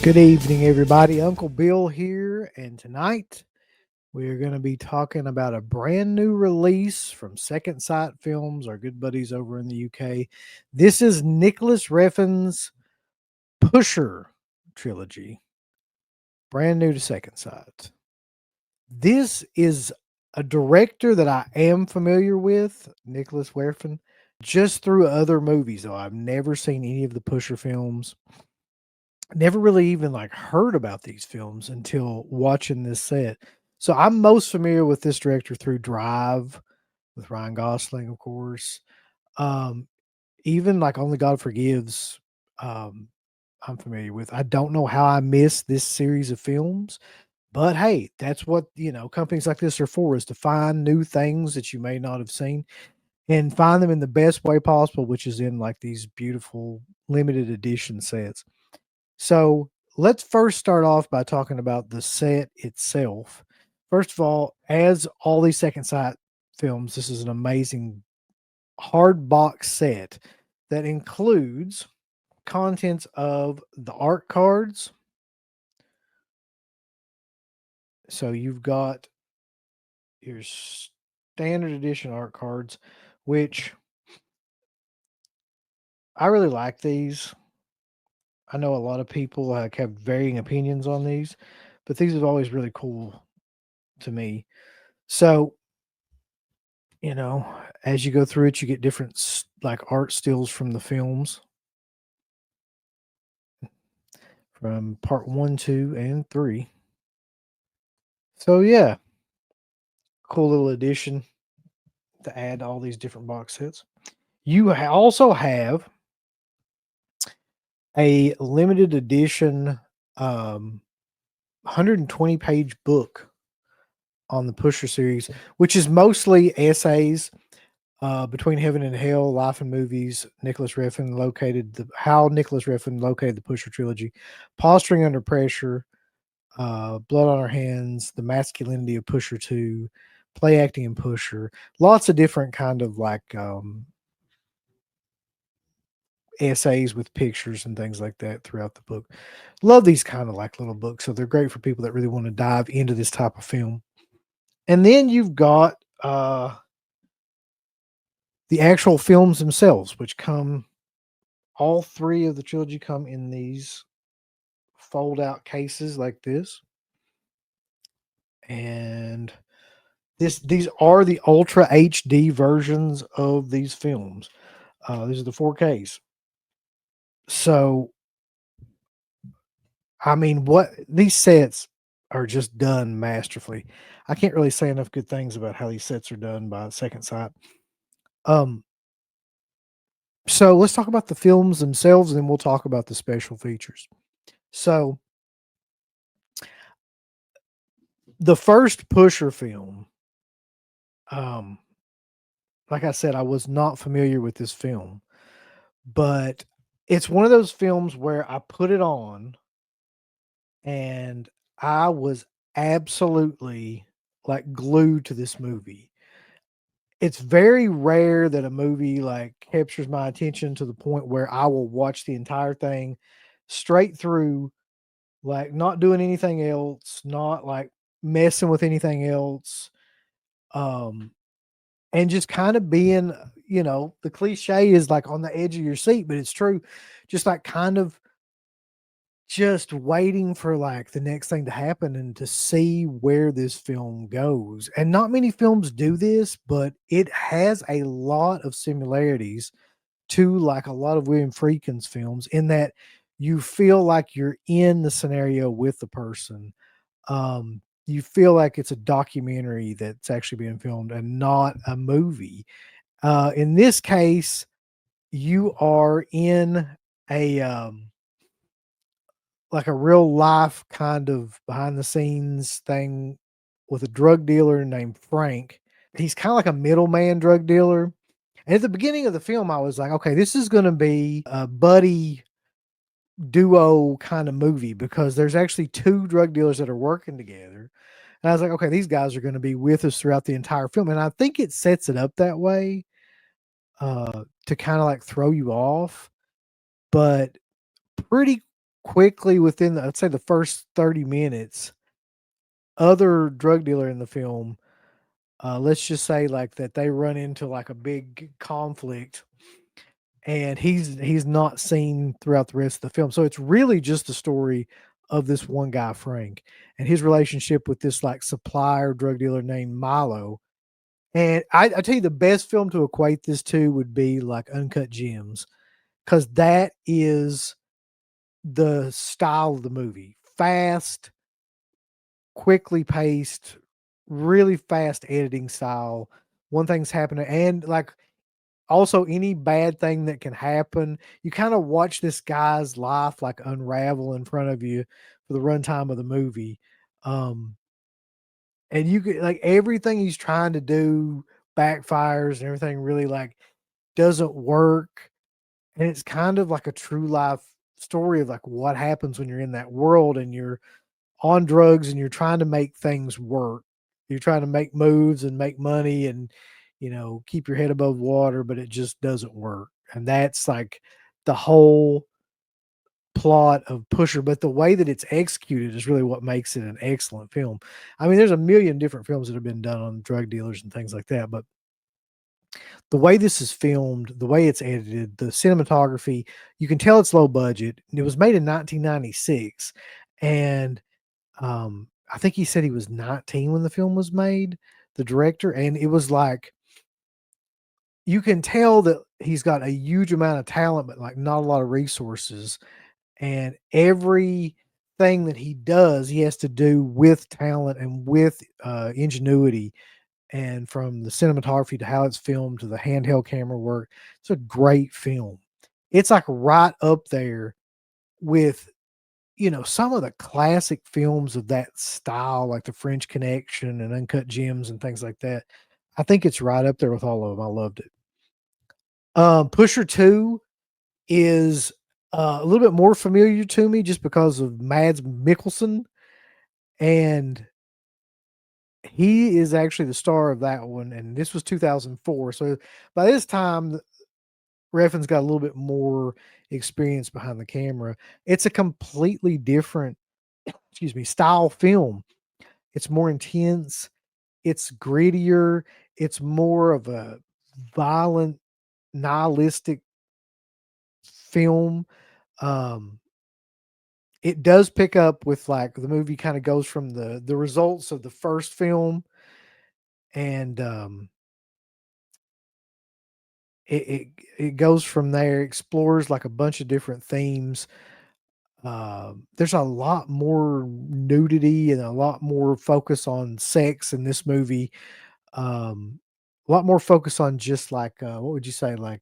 Good evening, everybody. Uncle Bill here, and tonight we're going to be talking about a brand new release from Second Sight Films, our good buddies over in the UK. This is Nicolas Refn's Pusher trilogy, brand new to Second Sight. This is a director that I am familiar with, Nicolas Refn, just through other movies, though. I've never seen any of the Pusher films. Never really even heard about these films until watching this set. So I'm most familiar with this director through Drive with Ryan Gosling, of course. Um, even Only God Forgives, um, I'm familiar with. I don't know how I missed this series of films, but hey, that's what companies like this are for, is to find new things that you may not have seen and find them in the best way possible, which is in these beautiful limited edition sets. So let's first start off by talking about the set itself. First of all, as all these Second Sight films, this is an amazing hard box set that includes contents of the art cards. So you've got your standard edition art cards, which I really like these. I know a lot of people have varying opinions on these, but these are always really cool to me. So, as you go through it, you get different art stills from the films from part 1, 2, and 3. So yeah, cool little addition to add all these different box sets. You also have a limited edition 120 page book on the Pusher series, which is mostly essays. Between Heaven and Hell, Life and Movies, Nicolas Refn how Nicolas Refn located the Pusher trilogy, Posturing Under Pressure, Blood on Our Hands, The Masculinity of Pusher 2, Play Acting in Pusher, lots of different kind of essays with pictures and things like that throughout the book. Love these kind of little books, so they're great for people that really want to dive into this type of film. And then you've got the actual films themselves, which all three of the trilogy come in these fold out cases like this. And these are the Ultra HD versions of these films. These are the 4Ks. So, I mean, what these sets are just done masterfully. I can't really say enough good things about how these sets are done by Second Sight. So let's talk about the films themselves, and then we'll talk about the special features. So, the first Pusher film, like I said, I was not familiar with this film, but it's one of those films where I put it on and I was absolutely glued to this movie. It's very rare that a movie captures my attention to the point where I will watch the entire thing straight through, not doing anything else, not messing with anything else. And just kind of being, the cliche is on the edge of your seat, but it's true. Just kind of just waiting for the next thing to happen and to see where this film goes. And not many films do this, but it has a lot of similarities to a lot of William Friedkin's films, in that you feel like you're in the scenario with the person. You feel like it's a documentary that's actually being filmed and not a movie. In this case, you are in a a real life kind of behind the scenes thing with a drug dealer named Frank. He's kind of like a middleman drug dealer. And at the beginning of the film, I was like, okay, this is going to be a buddy duo kind of movie, because there's actually two drug dealers that are working together. And I was like, okay, these guys are going to be with us throughout the entire film. And I think it sets it up that way to kind of throw you off. But pretty quickly within I'd say the first 30 minutes, other drug dealer in the film, let's just say like that they run into like a big conflict, and he's not seen throughout the rest of the film. So it's really just the story of this one guy, Frank, and his relationship with this like supplier drug dealer named Milo. And I tell you, the best film to equate this to would be like Uncut Gems, because that is the style of the movie. Fast, quickly paced, really fast editing style. One thing's happening, and like also any bad thing that can happen, you kind of watch this guy's life like unravel in front of you for the runtime of the movie. Um, and you get like everything he's trying to do backfires and everything really like doesn't work. And it's kind of like a true life story of like what happens when you're in that world and you're on drugs and you're trying to make things work. You're trying to make moves and make money and, keep your head above water, but it just doesn't work. And that's like the whole plot of Pusher, but the way that it's executed is really what makes it an excellent film. I mean, there's a million different films that have been done on drug dealers and things like that, but the way this is filmed, the way it's edited, the cinematography, you can tell it's low budget. It was made in 1996, and I think he said he was 19 when the film was made, the director, and it was like you can tell that he's got a huge amount of talent, but like not a lot of resources. And everything that he does, he has to do with talent and with ingenuity. And from the cinematography to how it's filmed to the handheld camera work, it's a great film. It's like right up there with some of the classic films of that style, like The French Connection and Uncut Gems and things like that. I think it's right up there with all of them. I loved it. Pusher 2 is a little bit more familiar to me just because of Mads Mikkelsen, and he is actually the star of that one. And this was 2004, so by this time, Refn's got a little bit more experience behind the camera. It's a completely different, excuse me, style film. It's more intense. It's grittier. It's more of a violent, nihilistic film. Um, it does pick up with like the movie kind of goes from the results of the first film, and it goes from there, explores like a bunch of different themes. There's a lot more nudity and a lot more focus on sex in this movie. A lot more focus on just like what would you say, like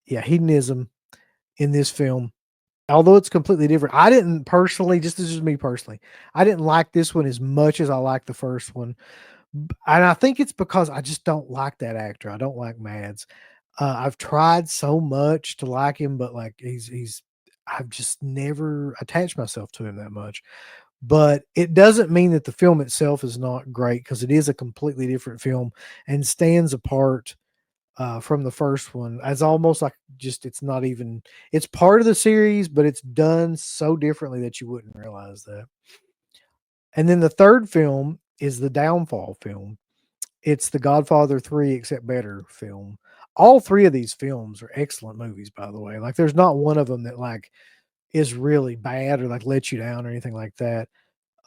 hedonism in this film. Although it's completely different, I didn't personally. Just this is me personally. I didn't like this one as much as I liked the first one, and I think it's because I just don't like that actor. I don't like Mads. I've tried so much to like him, but like he's I've just never attached myself to him that much. But it doesn't mean that the film itself is not great, because it is a completely different film and stands apart from the first one as almost like just it's not even it's part of the series, but it's done so differently that you wouldn't realize that. And then the third film is the downfall film. It's the Godfather 3 except better film. All three of these films are excellent movies, by the way. Like there's not one of them that like is really bad or like lets you down or anything like that.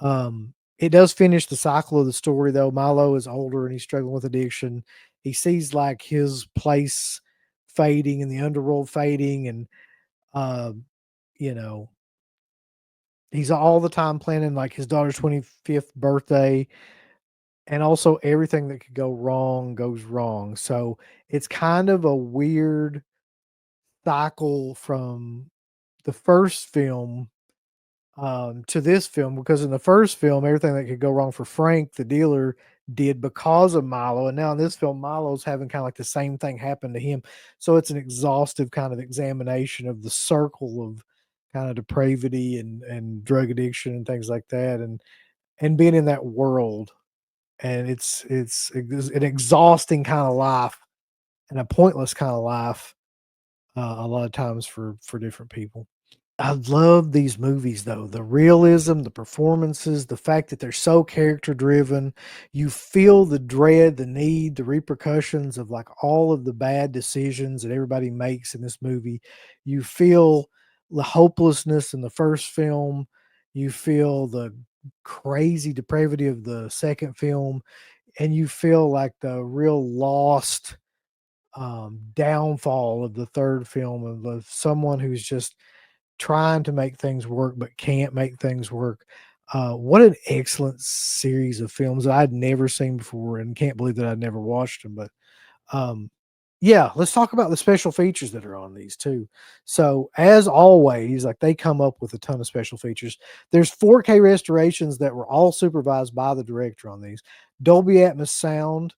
It does finish the cycle of the story though. Milo is older and he's struggling with addiction. He sees like his place fading and the underworld fading, and um, you know, he's all the time planning like his daughter's 25th birthday, and also everything that could go wrong goes wrong. So it's kind of a weird cycle from the first film to this film, because in the first film, everything that could go wrong for Frank, the dealer, did because of Milo. And now in this film, Milo's having kind of like the same thing happen to him. So it's an exhaustive kind of examination of the circle of kind of depravity and drug addiction and things like that. And being in that world. And it's an exhausting kind of life and a pointless kind of life a lot of times for different people. I love these movies though. The realism, the performances, the fact that they're so character driven. You feel the dread, the need, the repercussions of like all of the bad decisions that everybody makes in this movie. You feel the hopelessness in the first film. You feel the crazy depravity of the second film, and you feel like the real lost downfall of the third film of someone who's just trying to make things work but can't make things work. What an excellent series of films that I'd never seen before and can't believe that I'd never watched them. But um, yeah, let's talk about the special features that are on these too. So as always, like they come up with a ton of special features. There's 4K restorations that were all supervised by the director on these. Dolby Atmos sound,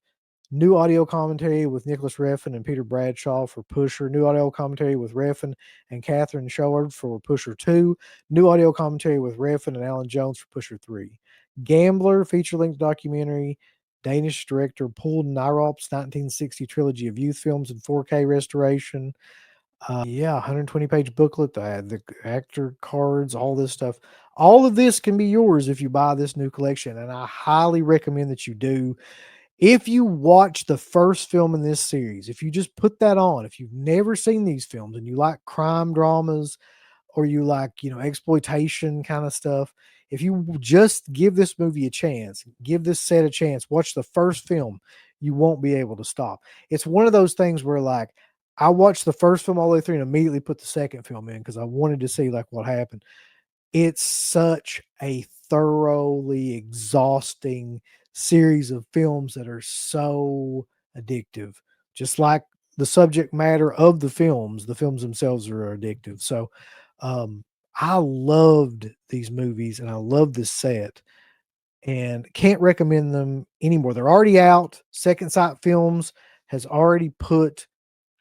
new audio commentary with Nicolas Refn and Peter Bradshaw for Pusher. New audio commentary with Refn and Catherine Showard for Pusher 2. New audio commentary with Refn and Alan Jones for Pusher 3. Gambler feature-length documentary. Danish director Poul Nyrop's 1960 trilogy of youth films in 4K restoration. Yeah, 120-page booklet. I had the actor cards, all this stuff. All of this can be yours if you buy this new collection, and I highly recommend that you do. If you watch the first film in this series, if you just put that on, if you've never seen these films and you like crime dramas or you like, exploitation kind of stuff, if you just give this movie a chance, give this set a chance, watch the first film, you won't be able to stop. It's one of those things where like I watched the first film all the way through and immediately put the second film in because I wanted to see like what happened. It's such a thoroughly exhausting series of films that are so addictive. Just like the subject matter of the films themselves are addictive. So, I loved these movies and I love this set and can't recommend them anymore. They're already out. Second Sight Films has already put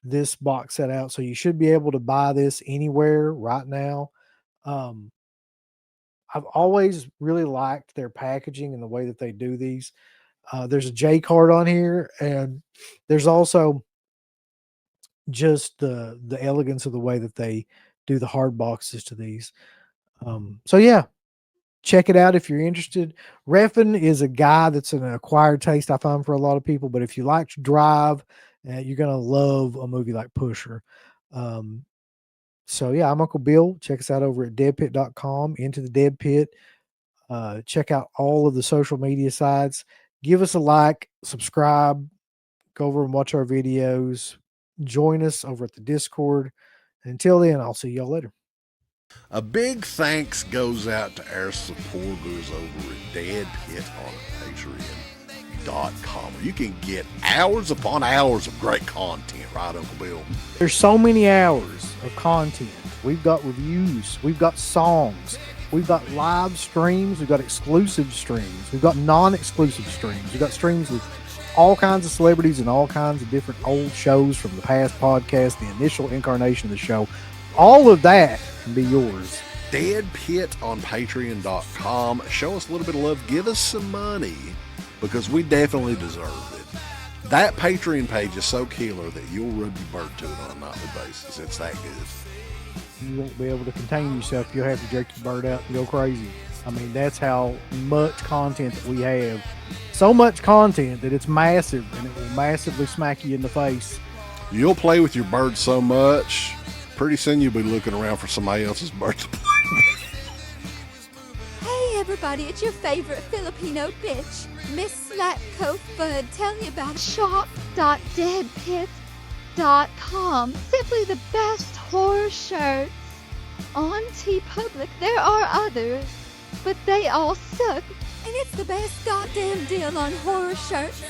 this box set out, so you should be able to buy this anywhere right now. Um, I've always really liked their packaging and the way that they do these. There's a J card on here, and there's also just the elegance of the way that they do the hard boxes to these. So yeah, check it out if you're interested. Refn is a guy that's an acquired taste, I find, for a lot of people. But if you like to drive, you're gonna love a movie like Pusher. Um, so yeah, I'm Uncle Bill. Check us out over at deadpit.com, Into the Dead Pit. Check out all of the social media sites. Give us a like, subscribe, go over and watch our videos. Join us over at the Discord. Until then, I'll see y'all later. A big thanks goes out to our supporters over at DEADPIT on Patreon.com. You can get hours upon hours of great content, right, Uncle Bill? There's so many hours of content. We've got reviews. We've got songs. We've got live streams. We've got exclusive streams. We've got non-exclusive streams. We've got streams with all kinds of celebrities and all kinds of different old shows from the past podcast, the initial incarnation of the show. All of that can be yours. DEADPIT on Patreon.com. Show us a little bit of love. Give us some money because we definitely deserve it. That Patreon page is so killer that you'll rub your bird to it on a nightly basis. It's that good. You won't be able to contain yourself. You'll have to jerk your bird out and go crazy. I mean, that's how much content that we have. So much content that it's massive, and it will massively smack you in the face. You'll play with your bird so much, pretty soon you'll be looking around for somebody else's bird to play with. Hey everybody, it's your favorite Filipino bitch, Miss Slatko Fudd, telling you about shop.deadpit.com. Simply the best horror shirts. On TeePublic, there are others, but they all suck. and it's the best goddamn deal on horror shirts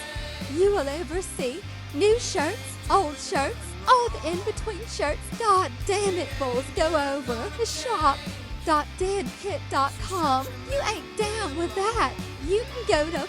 you will ever see. New shirts, old shirts, all the in-between shirts. God damn it, bulls, go over to shop.deadpit.com. You ain't down with that. You can go to